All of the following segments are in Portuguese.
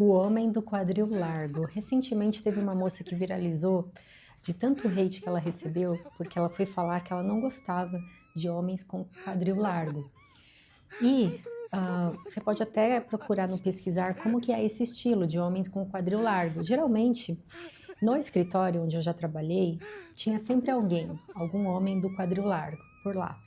O homem do quadril largo. Recentemente teve uma moça que viralizou de tanto hate que ela recebeu, porque ela foi falar que ela não gostava de homens com quadril largo. E você pode até procurar no pesquisar como que é esse estilo de homens com quadril largo. Geralmente, no escritório onde eu já trabalhei, tinha sempre alguém, algum homem do quadril largo por lá.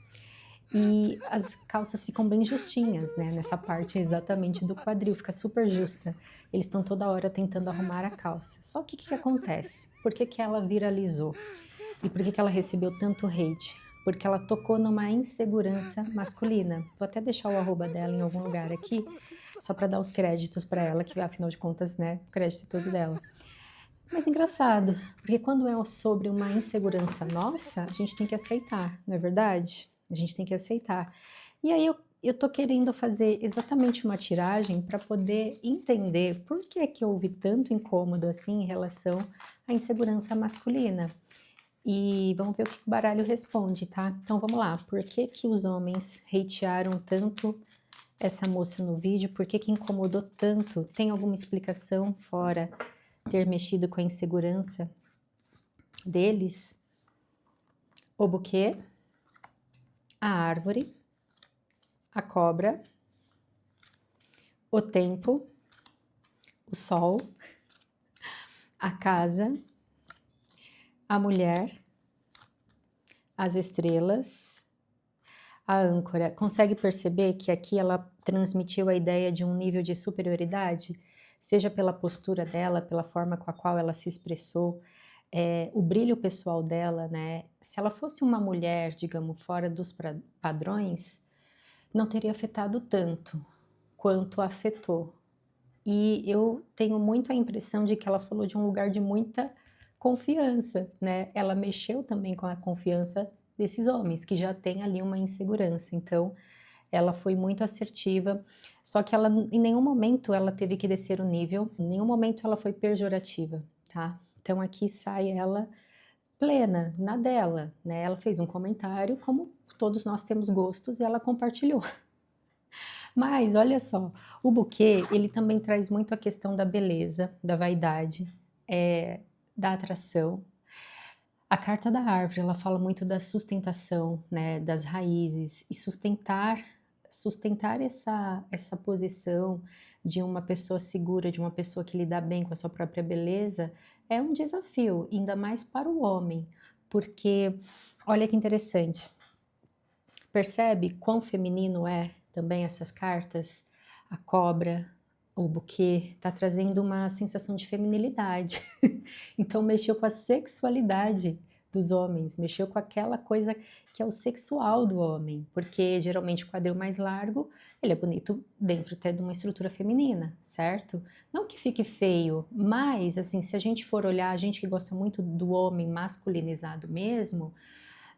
E as calças ficam bem justinhas, né, nessa parte exatamente do quadril, fica super justa. Eles estão toda hora tentando arrumar a calça. Só que o que que acontece? Por que que ela viralizou? E por que que ela recebeu tanto hate? Porque ela tocou numa insegurança masculina. Vou até deixar o arroba dela em algum lugar aqui, só para dar os créditos para ela, que afinal de contas, né, o crédito é todo dela. Mas engraçado, porque quando é sobre uma insegurança nossa, a gente tem que aceitar, não é verdade? A gente tem que aceitar. E aí eu tô querendo fazer exatamente uma tiragem para poder entender por que que houve tanto incômodo assim em relação à insegurança masculina. E vamos ver o que o baralho responde, tá? Então vamos lá. Por que que os homens hatearam tanto essa moça no vídeo? Por que que incomodou tanto? Tem alguma explicação fora ter mexido com a insegurança deles? O buquê, a árvore, a cobra, o tempo, o sol, a casa, a mulher, as estrelas, a âncora. Consegue perceber que aqui ela transmitiu a ideia de um nível de superioridade? Seja pela postura dela, pela forma com a qual ela se expressou, o brilho pessoal dela, né? Se ela fosse uma mulher, digamos, fora dos padrões, não teria afetado tanto quanto afetou. E eu tenho muito a impressão de que ela falou de um lugar de muita confiança, né? Ela mexeu também com a confiança desses homens, que já têm ali uma insegurança. Então, ela foi muito assertiva, só que ela em nenhum momento ela teve que descer o nível, em nenhum momento ela foi pejorativa, tá? Então aqui sai ela plena, na dela, né? Ela fez um comentário, como todos nós temos gostos, e ela compartilhou. Mas olha só, o buquê, ele também traz muito a questão da beleza, da vaidade, da atração. A carta da árvore, ela fala muito da sustentação, né, das raízes e sustentar essa posição de uma pessoa segura, de uma pessoa que lida bem com a sua própria beleza, é um desafio, ainda mais para o homem, porque olha que interessante. Percebe quão feminino é também essas cartas? A cobra, o buquê, tá trazendo uma sensação de feminilidade. Então mexeu com a sexualidade dos homens, mexeu com aquela coisa que é o sexual do homem, porque geralmente o quadril mais largo, ele é bonito dentro até de uma estrutura feminina, certo? Não que fique feio, mas assim, se a gente for olhar, a gente que gosta muito do homem masculinizado mesmo,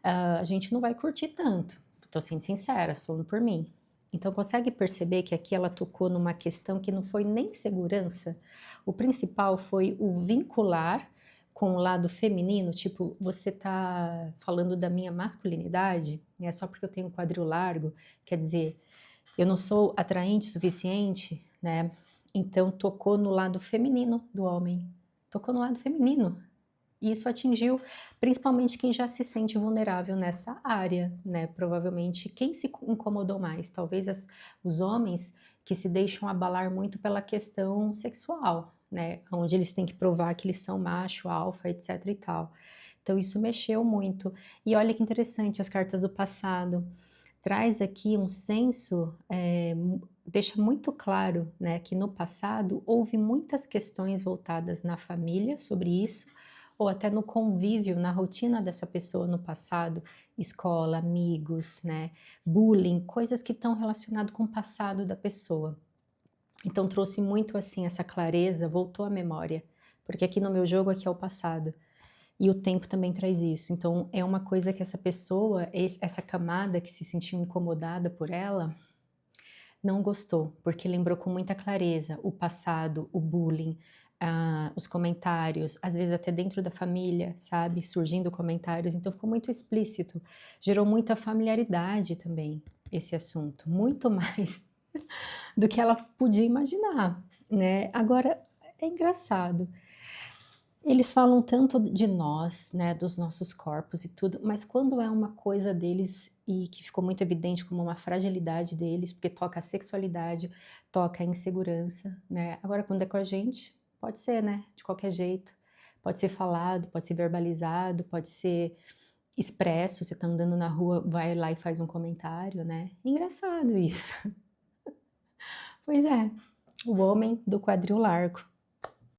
a gente não vai curtir tanto. Tô sendo sincera, falando por mim. Então consegue perceber que aqui ela tocou numa questão que não foi nem segurança? O principal foi o vincular com o lado feminino, tipo, você tá falando da minha masculinidade, né? Só porque eu tenho um quadril largo, quer dizer, eu não sou atraente o suficiente, né? Então tocou no lado feminino do homem. Tocou no lado feminino. E isso atingiu principalmente quem já se sente vulnerável nessa área, né? Provavelmente quem se incomodou mais, talvez os homens que se deixam abalar muito pela questão sexual, né? Onde eles têm que provar que eles são macho, alfa, etc e tal. Então isso mexeu muito. E olha que interessante, as cartas do passado traz aqui um senso, deixa muito claro, né, que no passado houve muitas questões voltadas na família sobre isso, ou até no convívio, na rotina dessa pessoa no passado, escola, amigos, né, bullying, coisas que estão relacionadas com o passado da pessoa. Então trouxe muito assim essa clareza, voltou à memória, porque aqui no meu jogo aqui é o passado. E o tempo também traz isso. Então é uma coisa que essa pessoa, essa camada que se sentiu incomodada por ela, não gostou, porque lembrou com muita clareza o passado, o bullying, os comentários, às vezes até dentro da família, sabe, surgindo comentários, então ficou muito explícito, gerou muita familiaridade também esse assunto, muito mais do que ela podia imaginar. né? Agora, é engraçado. Eles falam tanto de nós, né, dos nossos corpos e tudo, mas quando é uma coisa deles e que ficou muito evidente como uma fragilidade deles, porque toca a sexualidade, toca a insegurança, né? Agora, quando é com a gente, pode ser, né? De qualquer jeito. Pode ser falado, pode ser verbalizado, pode ser expresso. Você tá andando na rua, vai lá e faz um comentário, né? Engraçado isso. Pois é, o homem do quadril largo.